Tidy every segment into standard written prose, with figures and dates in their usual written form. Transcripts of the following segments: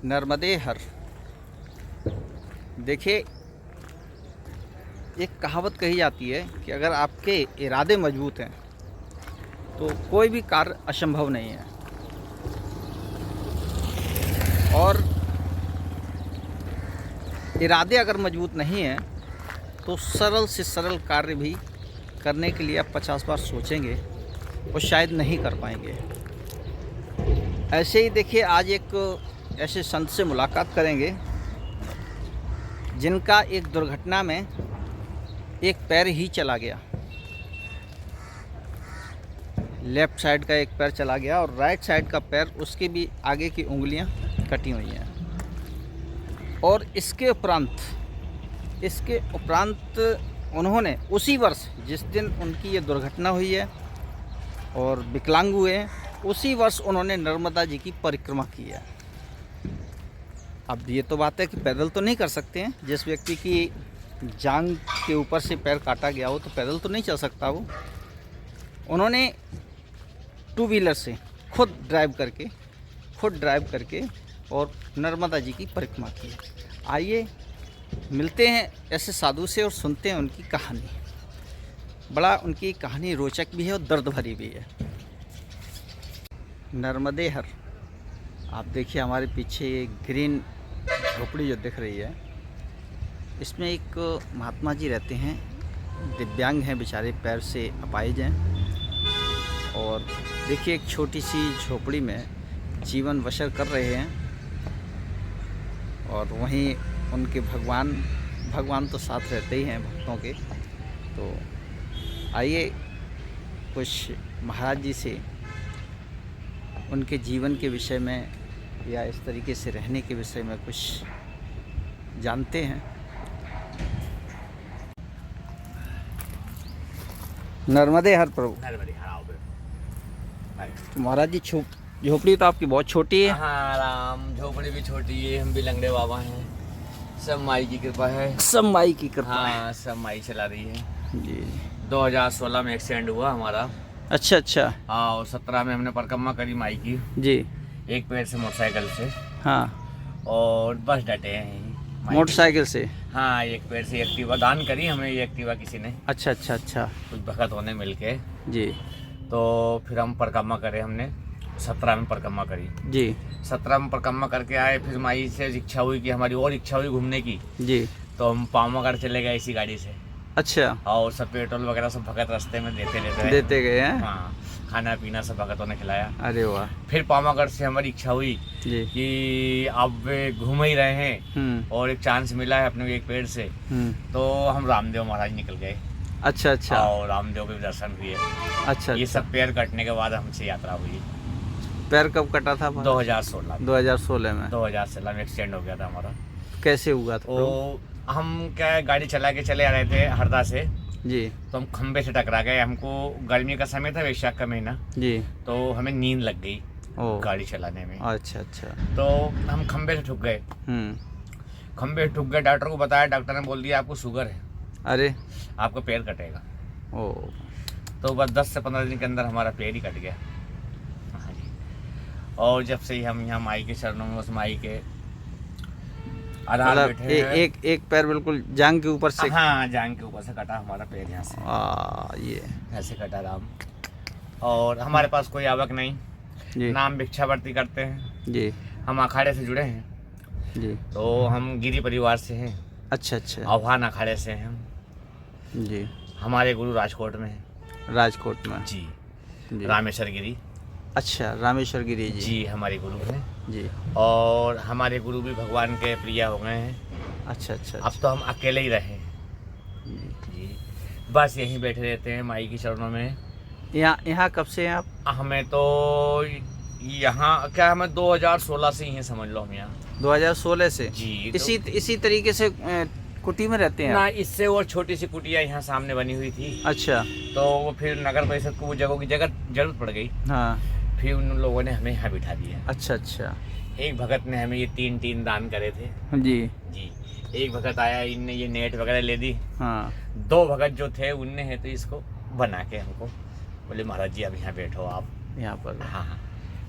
नर्मदे हर। देखिए, एक कहावत कही जाती है कि अगर आपके इरादे मजबूत हैं तो कोई भी कार्य असंभव नहीं है। और इरादे अगर मजबूत नहीं हैं तो सरल से सरल कार्य भी करने के लिए आप 50 बार सोचेंगे और शायद नहीं कर पाएंगे। ऐसे ही देखिए, आज एक ऐसे संत से मुलाकात करेंगे जिनका एक दुर्घटना में एक पैर ही चला गया। लेफ़्ट साइड का एक पैर चला गया और राइट साइड का पैर, उसके भी आगे की उंगलियां कटी हुई हैं। और इसके उपरांत उन्होंने उसी वर्ष जिस दिन उनकी ये दुर्घटना हुई है और विकलांग हुए हैं, उसी वर्ष उन्होंने नर्मदा जी की परिक्रमा की है। अब ये तो बात है कि पैदल तो नहीं कर सकते हैं। जिस व्यक्ति की जांघ के ऊपर से पैर काटा गया हो तो पैदल तो नहीं चल सकता वो। उन्होंने टू व्हीलर से खुद ड्राइव करके और नर्मदा जी की परिक्रमा की। आइए मिलते हैं ऐसे साधु से और सुनते हैं उनकी कहानी। बड़ा उनकी कहानी रोचक भी है और दर्द भरी भी है। नर्मदे हर। आप देखिए, हमारे पीछे ग्रीन झोपड़ी जो दिख रही है, इसमें एक महात्मा जी रहते हैं। दिव्यांग हैं बेचारे, पैर से अपाहिज हैं। और देखिए, एक छोटी सी झोपड़ी में जीवन बसर कर रहे हैं। और वहीं उनके भगवान तो साथ रहते ही हैं भक्तों के। तो आइए कुछ महाराज जी से उनके जीवन के विषय में या इस तरीके से रहने के विषय में कुछ जानते हैं। नर्मदे हर प्रभु। नर्मदे हर। आओ तो महाराज जी, झोपड़ी तो आपकी बहुत छोटी है। हाँ राम, झोपड़ी भी छोटी है, हम भी लंगड़े बाबा हैं। सब माई की कृपा है। सब माई की कृपा है। हाँ, सब माई चला रही है जी। 2016 में एक्सीडेंट हुआ हमारा। अच्छा। हाँ, और 17 में हमने परिक्रमा करी माई की, जी। एक पैर से मोटरसाइकिल से। हाँ, और बस डटे हैं मोटरसाइकिल से। हाँ, एक पैर से एक्टिवा दान करी हमें, ये एक्टिवा किसी ने। अच्छा। कुछ भगत होने मिल के। जी। तो फिर हम परिक्रमा करे, हमने 17 में परिक्रमा करी जी। 17 में परिक्रमा करके आए। फिर माई से इच्छा हुई कि हमारी और इच्छा हुई घूमने की। जी। तो हम पावागढ़ चले गए इसी गाड़ी से। अच्छा। और सब पेट्रोल वगैरह सब भगत रास्ते में देते गए हैं। हाँ, खाना पीना सब भगतों ने खिलाया। अरे वाह। फिर पावागढ़ से हमारी इच्छा हुई जी कि अब वे घूम ही रहे हैं और एक चांस मिला है अपने एक पेड़ से, तो हम रामदेव महाराज निकल गए। अच्छा। और रामदेव के दर्शन हुए। अच्छा। ये सब पैर कटने के बाद हमसे यात्रा हुई। पैर कब कटा था? 2016 में। 2016 में एक्सीडेंट हो गया था हमारा। कैसे हुआ था? तो हम क्या है, गाड़ी चला के चले आ रहे थे हरदा से जी। तो हम खंबे से टकरा गए। हमको गर्मी का समय था, वैशाख का महीना जी। तो हमें नींद लग गई गाड़ी चलाने में। अच्छा। तो हम खंबे से ठुक गए। खंबे से ठुक गए, डॉक्टर को बताया, डॉक्टर ने बोल दिया आपको शुगर है। अरे, आपका पैर कटेगा। ओ। तो बस 10 से 15 दिन के अंदर हमारा पैर ही कट गया। हाँ जी। और जब से ही हम यहाँ माई के चरणों में, उस माई के आधार बैठे हैं। एक पैर बिल्कुल जांघ के ऊपर से। हाँ, जांघ के ऊपर से कटा हमारा पैर यहाँ से। ये ऐसे कटा राम। और हमारे पास कोई आवक नहीं जी। नाम भिक्षावर्ती करते हैं जी। हम अखाड़े से जुड़े हैं जी। तो हम गिरी परिवार से हैं। अच्छा। आह्वान अखाड़े से हैं हम जी। हमारे गुरु राजकोट में हैं। राजकोट में जी। जी। रामेश्वर गिरी। अच्छा, रामेश्वर गिरी जी। जी, हमारे गुरु हैं जी। और हमारे गुरु भी भगवान के प्रिय हो गए हैं। अच्छा। अब तो हम अकेले ही रहे जी। बस यहीं बैठे रहते हैं माई की चरणों में। यहाँ कब से हैं आप? हमें तो यहाँ क्या, हमें 2016 से ही हैं, समझ लो हम यहाँ 2016 से जी। इसी तरीके से कुटी में रहते हैं ना, इससे और छोटी सी कुटिया यहाँ सामने बनी हुई थी। अच्छा। तो वो फिर नगर परिषद को वो जगह की जरूरत पड़ गई। हाँ। फिर उन लोगों ने हमें यहाँ बिठा दिया। अच्छा। एक भगत ने हमें ये तीन दान करे थे जी। जी। एक भगत आया, इनने ये नेट वगैरह ले दी। हाँ। 2 भगत जो थे उनने है तो इसको बना के हमको बोले महाराज जी अब यहाँ बैठो आप यहाँ पर। हाँ।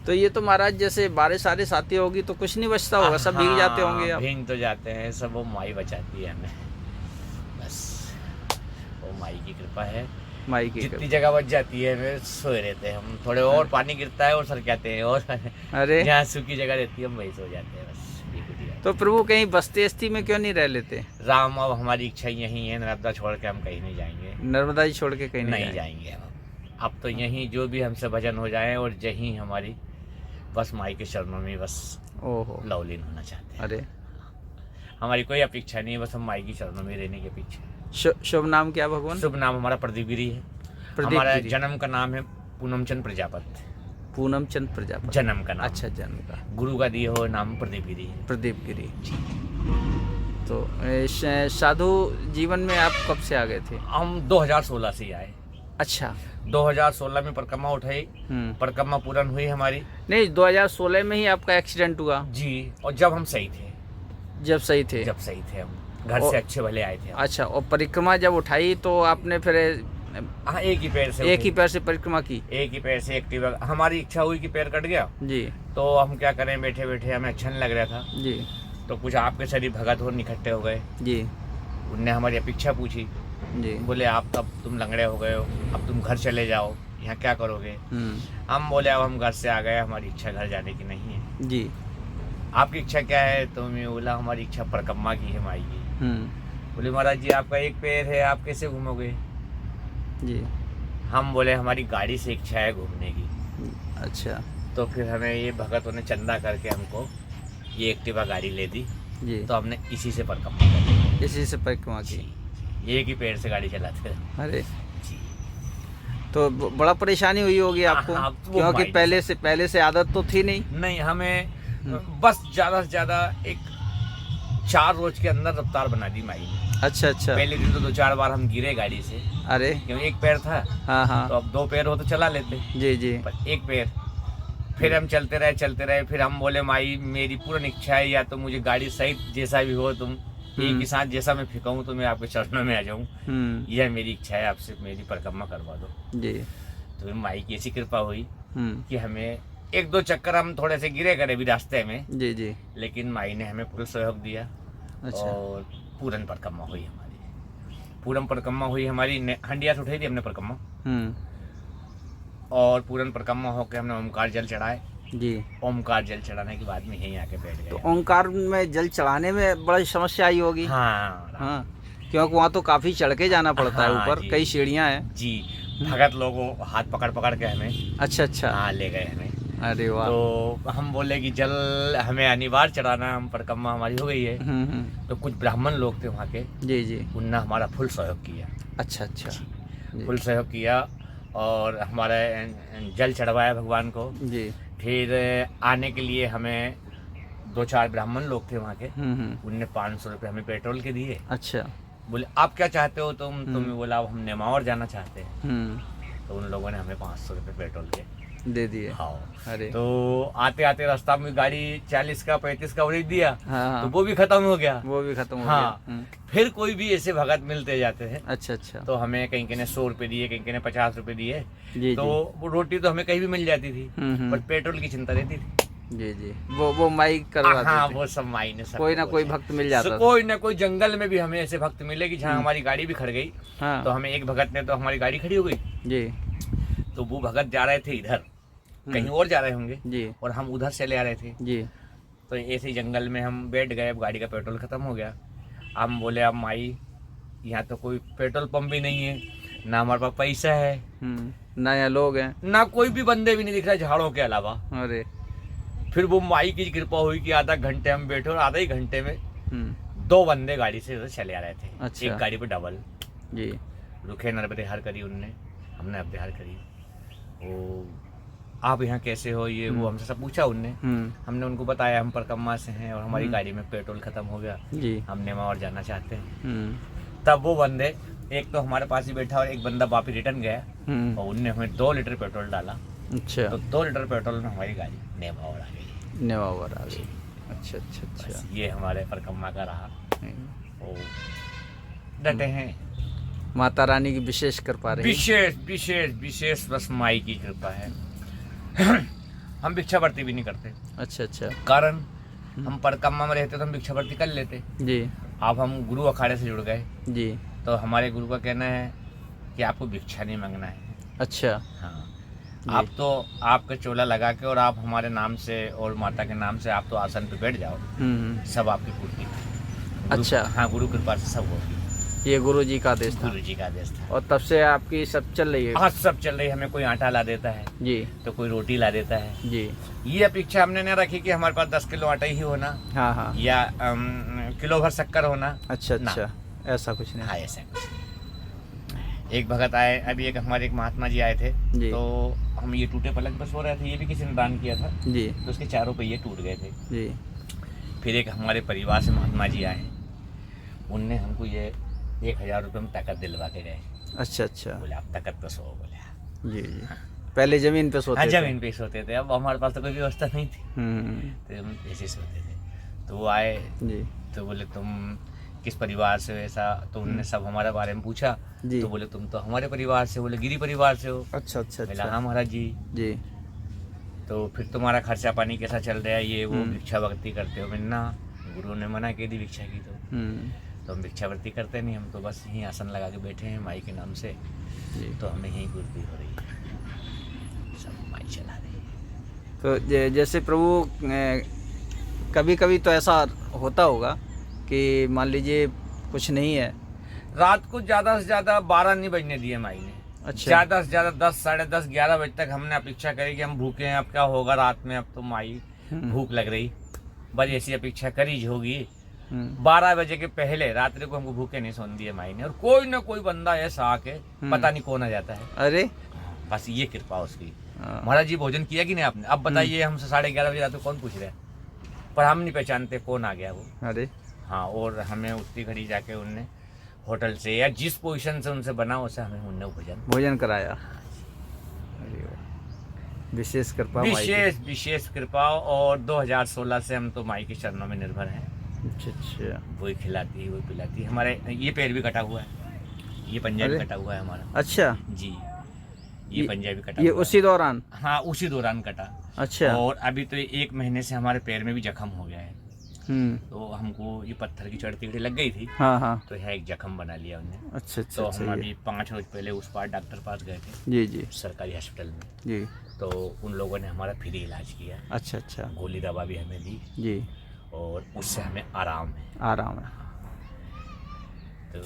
तो ये तो महाराज जैसे बारिश सारिश आती होगी तो कुछ नहीं बचता होगा, सब भीग जाते होंगे आप। भीग तो जाते हैं सब, वो माई बचाती है हमें बस, वो माई की कृपा है। माई की जितनी जगह बच जाती है हमें सोए रहते हैं हम, थोड़े और पानी गिरता है और सर कहते हैं, और अरे जहाँ सूखी जगह रहती है हम वहीं सो जाते हैं बस। ये कुछ ही है। तो प्रभु कहीं बस्ती अस्ती में क्यों नहीं रह लेते? राम, अब हमारी इच्छा यही है, नर्मदा छोड़ के हम कहीं नहीं जाएंगे, नर्मदा जी छोड़ के कहीं नहीं जाएंगे अब तो यहीं जो भी हमसे भजन हो जाए और यहीं हमारी बस माई के चरणों में बस ओहो, लवलीन होना चाहते हैं। अरे हमारी कोई अपेक्षा नहीं है, बस हम माई की चरणों में रहने की अपेक्षा है। शुभ नाम क्या भगवान? शुभ नाम हमारा प्रदीप गिरी है। प्रदीप हमारा गिरी। जन्म का नाम है पूनम चंद प्रजापति। पूनम चंद प्रजापति जन्म का नाम, अच्छा जन्म का। गुरु का दिया हुआ नाम प्रदीप गिरी है। प्रदीप गिरी। तो साधु जीवन में आप कब से आ गए थे? हम 2016 से ही आए। अच्छा 2016 में परिक्रमा उठाई, परिक्रमा पूर्ण हुई हमारी। नहीं 2016 में ही आपका एक्सीडेंट हुआ? जी, और जब हम सही थे, जब सही थे हम घर से अच्छे भले आए थे। अच्छा, और परिक्रमा जब उठाई तो आपने फिर हाँ, एक ही पैर से परिक्रमा की? एक ही पैर से एक्टिवा। हमारी इच्छा हुई कि पैर कट गया जी, तो हम क्या करें, बैठे बैठे हमें अच्छा नहीं लग रहा था जी, तो कुछ आपके शरीर भगत और इकट्ठे हो गए। जी, उनने हमारी अपेक्षा पूछी, जी, बोले आप तब तुम लंगड़े हो गए हो, अब तुम घर चले जाओ, यहाँ क्या करोगे? हम बोले अब हम घर से आ गए, हमारी इच्छा घर जाने की नहीं है। जी, आपकी इच्छा क्या है? तो मैं बोला हमारी इच्छा परिक्रमा की है माई की। बोले महाराज जी आपका एक पैर है, आप कैसे घूमोगे? जी, हम बोले हमारी गाड़ी से इच्छा है घूमने की। अच्छा, तो फिर हमें ये भगतों ने चंदा करके हमको ये एक्टिवा गाड़ी ले दी, जी, तो हमने इसी से परिक्रमा कर ली। इसी से परिक्रमा की? एक ही पैर से गाड़ी चलाते थे। अरे जी, तो बड़ा परेशानी हुई होगी आपको, हाँ, वो क्योंकि माइनस पहले से आदत तो थी नहीं। नहीं, हमें बस ज़्यादा से ज़्यादा एक 4 रोज के अंदर रफ्तार बना दी माई ने। अच्छा, अच्छा, पहले दिन तो 2-4 बार हम गिरे गाड़ी से, अरे क्योंकि एक पैर था। हाँ, हाँ, तो अब 2 पैर हो तो चला लेते, जी, जी, पर एक पैर। फिर हम चलते रहे। फिर हम बोले माई मेरी पूर्ण इच्छा है, या तो मुझे गाड़ी सहित जैसा भी हो तुम एक ही साथ जैसा मैं फेंकाऊँ तो मैं आपके चरणों में आ जाऊँ, यह मेरी इच्छा है, आपसे मेरी परिक्रमा करवा दो। जी, तो माई की ऐसी कृपा हुई कि हमें 1-2 चक्कर हम थोड़े से गिरे करे भी रास्ते में, जी, जी, लेकिन माई ने हमें पूरा सहयोग दिया। अच्छा, और पूर्ण परिक्रमा हुई हमारी। पूर्ण परिक्रमा हुई हमारी, हंडिया से उठाई थी हमने परिक्रमा, और पूर्ण परिक्रमा होकर हमने ओमकार जल चढ़ाए। जी, ओमकार जल चढ़ाने के बाद में यहीं आके बैठ गए। तो ओंकार में जल चढ़ाने में बड़ी समस्या आई होगी? हाँ, हाँ, क्योंकि वहाँ तो काफी चढ़ के जाना पड़ता है हाँ ऊपर, जी। कई सीढ़ियाँ हैं। जी, भगत लोगों हाथ पकड़ के हमें अच्छा, अच्छा, हाँ ले गए हमें। अरे वाह, तो हम बोले कि जल हमें अनिवार्य चढ़ाना, हम परिक्रमा हमारी हो गई है। तो कुछ ब्राह्मण लोग थे वहाँ के, जी, जी, उनने हमारा फुल सहयोग किया। अच्छा, अच्छा, जी, फुल सहयोग किया और हमारा जल चढ़वाया भगवान को। जी, फिर आने के लिए हमें 2-4 ब्राह्मण लोग थे वहाँ के, उनने 500 रुपये हमें पेट्रोल के दिए। अच्छा, बोले आप क्या चाहते हो तुम? तो मैं बोला अब हम नेमावर जाना चाहते हैं। तो उन लोगों ने हमें 500 रुपये पेट्रोल के दे दिए। हाँ। अरे तो आते आते रास्ता में गाड़ी 40 का 35 का उड़ेज दिया, हाँ, तो वो भी खत्म हो गया। वो भी खत्म हो हाँ। गया। फिर कोई भी ऐसे भगत मिलते जाते हैं, अच्छा, अच्छा, तो हमें कहीं ने 100 रुपये दिए, कहीं ने 50 रुपये दिए। जी, तो वो रोटी तो हमें कहीं भी मिल जाती थी, पर पेट्रोल की चिंता रहती थी। जी, जी, वो माई करवा हाँ, देते। वो सब माई ने सब कोई ना कुछ कोई है। भक्त मिल जाता था। कोई ना कोई जंगल में भी हमें ऐसे भक्त मिले कि जहाँ हमारी गाड़ी भी खड़ गई, हाँ, तो हमें एक भगत ने तो हमारी गाड़ी खड़ी हो गई, जी, तो वो भगत जा रहे थे इधर, कहीं और जा रहे होंगे, जी, और हम उधर चले आ रहे थे। जी, तो ऐसे ही जंगल में हम बैठ गए। अब गाड़ी का पेट्रोल खत्म हो गया। हम बोले अब माई यहाँ तो कोई पेट्रोल पंप भी नहीं है, ना हमारे पास पैसा है, ना यहाँ लोग हैं, ना कोई भी बंदे भी नहीं दिख रहे झाड़ों के अलावा। अरे फिर वो माई की कृपा हुई कि आधा घंटे हम बैठे, और आधा ही घंटे में 2 बंदे गाड़ी से उधर चले आ रहे थे। अच्छा। एक गाड़ी पे डबल, जी, रुके नर्मदे हार करी उनने, हमने अब हार करी। वो आप यहाँ कैसे हो, ये वो हमसे सब पूछा उनने। हमने उनको बताया हम परिक्रमा से हैं और हमारी गाड़ी में पेट्रोल खत्म हो गया, जी, हम नेमावर जाना चाहते हैं। तब वो बंदे, एक तो हमारे पास ही बैठा और एक बंदा वापस रिटर्न गया, और उनने हमें 2 लीटर पेट्रोल डाला। अच्छा, तो 2 लीटर पेट्रोल में हमारी गाड़ी नेमावर आ गई। नेवावर आ गई। अच्छा, अच्छा, बस अच्छा, ये हमारे परिक्रमा का रहा। वो डटे हैं। माता रानी की विशेष कृपा रही। विशेष विशेष विशेष बस माई की कृपा है। हम भिक्षावृत्ति भी नहीं करते। अच्छा अच्छा कारण हम परकम्मा में रहते तो हम भिक्षावृत्ति कर लेते। जी। अब हम गुरु अखाड़े से जुड़ गए जी। तो हमारे गुरु का कहना है कि आपको भिक्षा नहीं मांगना है। अच्छा। हाँ, जी। आप तो आपके चोला लगा के और आप हमारे नाम से और माता के नाम से आप तो आसन पे बैठ जाओ, सब आपकी पूर्ति। अच्छा। हाँ, गुरु कृपा से सब होगी। ये गुरु जी का आदेश था। गुरु जी का आदेश था। और तब से आपकी सब चल रही है। हाँ, सब चल रही है। हमें कोई आटा ला देता है जी। तो कोई रोटी ला देता है जी। ये अपेक्षा हमने न रखी कि हमारे पास 10 किलो आटा ही होना। हाँ हाँ। या किलो भर शक्कर होना। अच्छा अच्छा, ऐसा कुछ नहीं। हाँ, ऐसा कुछ। एक भगत आए, अभी एक हमारे एक महात्मा जी आए थे जी। तो हम ये टूटे पलंग पर सो रहे थे, ये भी किसी ने दान किया था जी। तो उसके चारों पहिए टूट गए थे। जी। फिर एक हमारे परिवार से महात्मा जी आए, उनने हमको ये 1000 रुपये में ताकत दिलवा के गए। अच्छा अच्छा। बोले आप ताकत पे सो। बोले जी जी। पहले जमीन पे सोते हाँ, थे। जमीन पे सोते थे। अब हमारे पास तो कोई व्यवस्था नहीं थी तो हम ऐसे सोते थे। तो वो आए जी। तो बोले तुम किस परिवार से हो ऐसा, तो उन्होंने सब हमारे बारे में पूछा। जी। तो बोले तुम तो हमारे परिवार से, बोले गिरी परिवार से हो। अच्छा अच्छा बोला अच्छा। हाँ महाराज जी। जी। तो फिर तुम्हारा खर्चा पानी कैसा चल रहा है, ये वो भिक्षावृत्ति करते हो? मैंने ना, गुरु ने मना की थी भिक्षा की तो हम भिक्षावृत्ति करते नहीं, हम तो बस यहीं आसन लगा के बैठे हैं माई के नाम से। जी। तो हमें यहीं पूर्ति हो रही है, सब माई चला रही है। तो जैसे प्रभु कभी कभी तो ऐसा होता होगा कि मान लीजिए कुछ नहीं है, रात को ज़्यादा से ज़्यादा 12 नहीं बजने दिए माई ने। अच्छा। ज़्यादा से ज़्यादा 10, साढ़े 10, 11 बजे तक हमने अपेक्षा करी कि हम भूखे हैं, अब क्या होगा रात में, अब तो माई भूख लग रही, बस ऐसी अपेक्षा करी होगी। 12 बजे के पहले रात्रि को हमको भूखे नहीं सोने दिए माई ने। और कोई ना कोई बंदा ऐसा आके पता नहीं कौन आ जाता है। अरे बस ये कृपा उसकी। महाराज जी भोजन किया कि नहीं आपने? अब बताइए, हमसे 11:30 बजे रात को कौन पूछ रहे हैं, पर हम नहीं पहचानते कौन आ गया वो। अरे हाँ, और हमें उतनी घड़ी जाके उनने होटल से या जिस पोजीशन से उनसे बना उसे हमें उनने भोजन कराया। अरे वाह, विशेष कृपा माई की। विशेष कृपा। और 2016 से हम तो माई के चरणों में निर्भर हैं। अच्छा अच्छा। वही खिलाती है, वही पिलाती है। हमारे ये पैर भी कटा हुआ है, ये पंजा भी कटा हुआ है हमारा। अच्छा जी। ये पंजा भी कटा ये हुआ उसी दौरान? हाँ, उसी दौरान कटा। अच्छा। और अभी तो 1 महीने से हमारे पैर में भी जख्म हो गया है। तो हमको ये पत्थर की चढ़ती लग गई थी। हाँ हाँ। तो यहाँ एक जख्म बना लिया उन्होंने। अच्छा अच्छा। तो हम अभी 5 रोज पहले उस पास डॉक्टर पास गए थे। जी जी। सरकारी हॉस्पिटल में। जी। तो उन लोगों ने हमारा फ्री इलाज किया। अच्छा अच्छा। गोली दवा भी हमें दी जी। और उससे हमें आराम है। आराम है। तो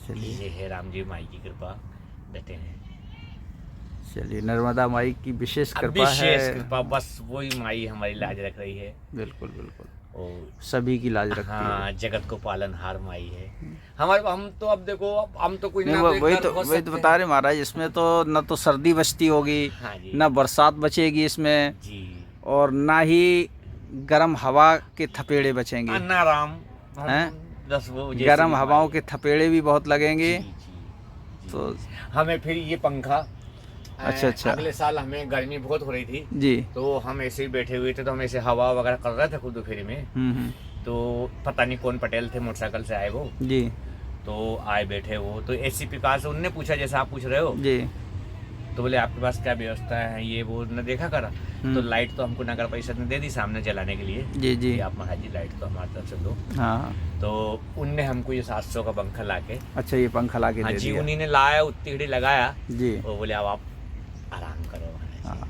चलिए, ये है राम जी माई की कृपा, डटे हैं। चलिए, नर्मदा माई की विशेष कृपा है। विशेष कृपा, बस वही माई हमारी लाज रख रही है। बिल्कुल बिल्कुल, और सभी की लाज रखती है। हाँ, जगत को पालनहार माई है हमारे। हम तो अब देखो, अब हम तो कोई नहीं, ना कोई वही कर तो हो वही तो सकते बता रहे महाराज, इसमें तो न तो सर्दी बचती होगी, हाँ जी। न बरसात बचेगी इसमें, जी। और ना ही गर्म हवा के थपेड़े बचेंगे। अन्ना राम हैं? बस वो जैसे गर्म भी हवाओं माई। के थपेड़े भी बहुत लगेंगे। जी, जी। तो हमें फिर ये पंखा, अच्छा अच्छा। अगले साल हमें गर्मी बहुत हो रही थी जी। तो हम ऐसे ही बैठे हुए थे, तो हम ऐसे हवा वगैरह कर रहे थे खुद दोपहर में। तो पता नहीं कौन पटेल थे, मोटरसाइकिल से आए वो। जी। तो आए बैठे वो, तो ऐसी प्रकार से उनने पूछा जैसा आप पूछ रहे हो। जी। तो बोले आपके पास क्या व्यवस्था है, ये वो न देखा करा। तो लाइट तो हमको नगर परिषद ने दे दी सामने जलाने के लिए। जी जी। कि आप महाराज जी लाइट तो हमारी तरफ से दो। हाँ। तो उनने हमको ये 700 का पंखा ला के, अच्छा, ये पंखा ला के हाँ दे जी, दिया। उन्हीं ने लाया, उतनी घड़ी लगाया। जी। वो बोले अब आप आराम करो महाराज हाँ।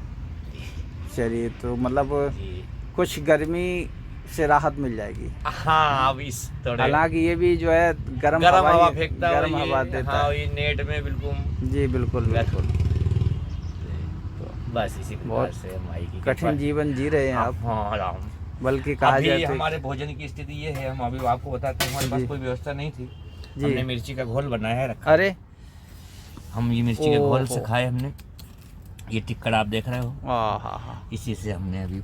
चलिए, तो मतलब जी। कुछ गर्मी से राहत मिल जाएगी। हाँ, अब इस थोड़े हालांकि ये भी जो है गर्म हवा फेंकता है, गर्म हवा देता हाँ, है। ये नेट में बिल्कुल। जी बिल्कुल बिल्कुल। बस इसी प्रकार बहुत से माई की कठिन जीवन जी रहे हैं आप, हाँ राम। बल्कि कहा अभी जाए तो हमारे भोजन की स्थिति ये है, हम अभी आपको बताते हैं, हमारे पास जी। कोई व्यवस्था नहीं थी। जी। हमने मिर्ची का घोल बनाया है रखा। अरे हम ये मिर्ची के घोल से ओहो। खाए हमने। ये टिक्कड़ आप देख रहे हो, हाँ, इसी से हमने अभी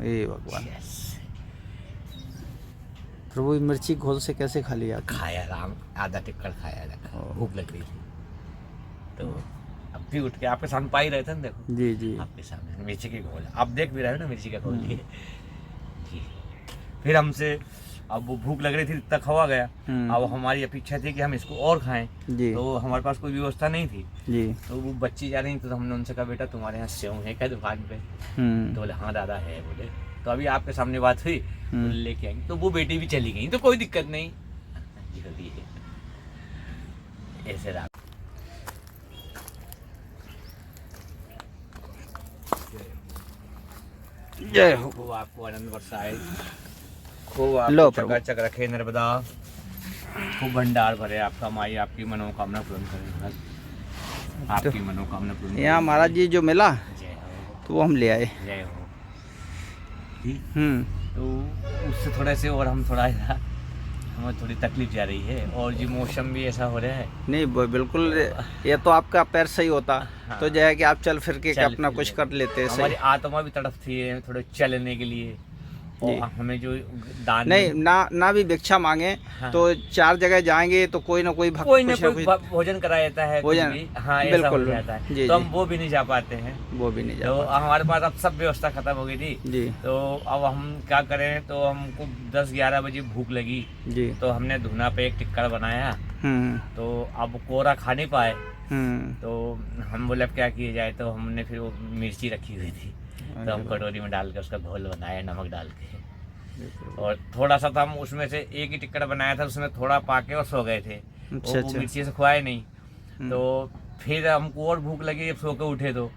ये भगवान प्रभु, मिर्ची घोल से कैसे खा लिया आपने? खाया राम, आधा टिक्कड़ खाया रखा, भूख लग रही थी। तो अब भी उठ के आपके सामने पा ही रहे थे ना, देखो जी जी। आपके सामने मिर्ची के घोल, आप देख भी रहे हो ना मिर्ची का घोल। जी। फिर हमसे अब वो भूख लग रही थी, इतना खवा गया। अब हमारी अपेक्षा थी कि हम इसको और खाएं, तो हमारे पास कोई व्यवस्था नहीं थी जी। तो वो बच्ची जा रही थी, तो हमने उनसे कहा बेटा तुम्हारे यहाँ सेव है क्या दुकान पे? तो बोले हाँ दादा है। बोले तो अभी आपके सामने बात हुई, तो लेके आएंगे। तो वो बेटी भी चली गई, तो कोई दिक्कत नहीं ऐसे रहा। जय हो। खूब आपको आनंद बरसाए, खूब आपको चकाचक रखे नर्मदा, खूब भंडार भरे आपका, माई आपकी मनोकामना पूर्ण करे, आपकी मनोकामना पूर्ण। यहाँ महाराज जी जो मिला तो वो हम ले आए। जय हो। तो उससे थोड़े से और हम थोड़ा हमें थोड़ी तकलीफ जा रही है, और जी मौसम भी ऐसा हो रहा है। नहीं बिल्कुल, ये तो आपका पैर सही होता तो जो है कि आप चल फिर के अपना कुछ कर लेते। हमारी आत्मा भी तड़पती है थोड़े चलने के लिए, और हमें जो दान नहीं ना भी भिक्षा मांगे तो 4 जगह जाएंगे तो कोई ना कोई भोजन करा देता है, भोजन हाँ ऐसा हो जाता है, तो हम वो भी नहीं जा पाते हैं, वो भी नहीं जा तो हमारे पास अब सब व्यवस्था खत्म हो गई थी जी। तो अब हम क्या करें, तो हमको 10-11 बजे भूख लगी जी, तो हमने धुना पे एक टिक्कर बनाया, तो अब कोरा खा नहीं पाए, तो हम बोले अब क्या किया जाए, तो हमने फिर वो मिर्ची रखी हुई थी, तो हम कटोरी में डाल के उसका घोल बनाया नमक डाल के, और थोड़ा सा तो हम उसमें से एक ही टिक्कर बनाया था, उसमें थोड़ा पाके और सो गए थे। अच्छा, वो मिर्ची से खुआए नहीं, तो फिर हमको और भूख लगी, सो के उठे तो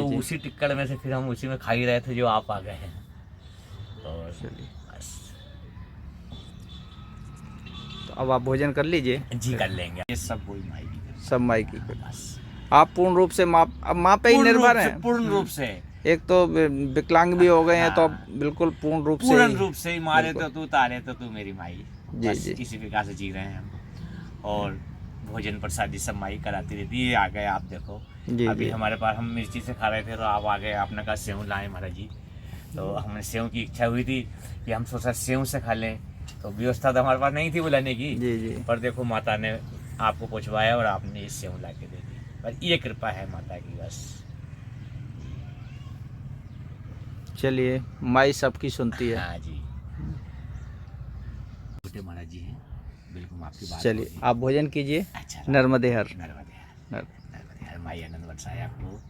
उसी टिक्कर में से फिर हम उसी में खा ही रहे थे जो आप आ गए हैं। और बस तो अब आप भोजन कर लीजिए जी, कर लेंगे, ये सब वही माई की, सब माई की। आप पूर्ण रूप से माँ पे ही निर्भर हैं, पूर्ण रूप से। एक तो विकलांग भी हो गए हैं, तो अब बिल्कुल पूर्ण रूप से ही मारे तो तू, तारे तो तू मेरी माई, बस इसी प्रकार से जी रहे हैं हम। और भोजन प्रसादी सब माई कराती रहती है। आ गए आप देखो अभी हमारे पास, हम मिर्ची से खा रहे थे तो आप आ गए, आपने कहा सेव लाए महाराज जी, तो हमने सेव की इच्छा हुई थी कि हम सोचा सेव से खा लें, तो व्यवस्था तो हमारे पास नहीं थी बुलाने की जी। पर देखो माता ने आपको पहुँचवाया और आपने ये सेव ला के दे दी, पर ये कृपा है माता की बस। चलिए, माई सबकी सुनती है। हाँ जी, छोटे महाराज जी हैं, बिल्कुल आपकी बात। चलिए आप भोजन कीजिए। अच्छा, नर्मदे हर माई आनंद बरसाए आपको।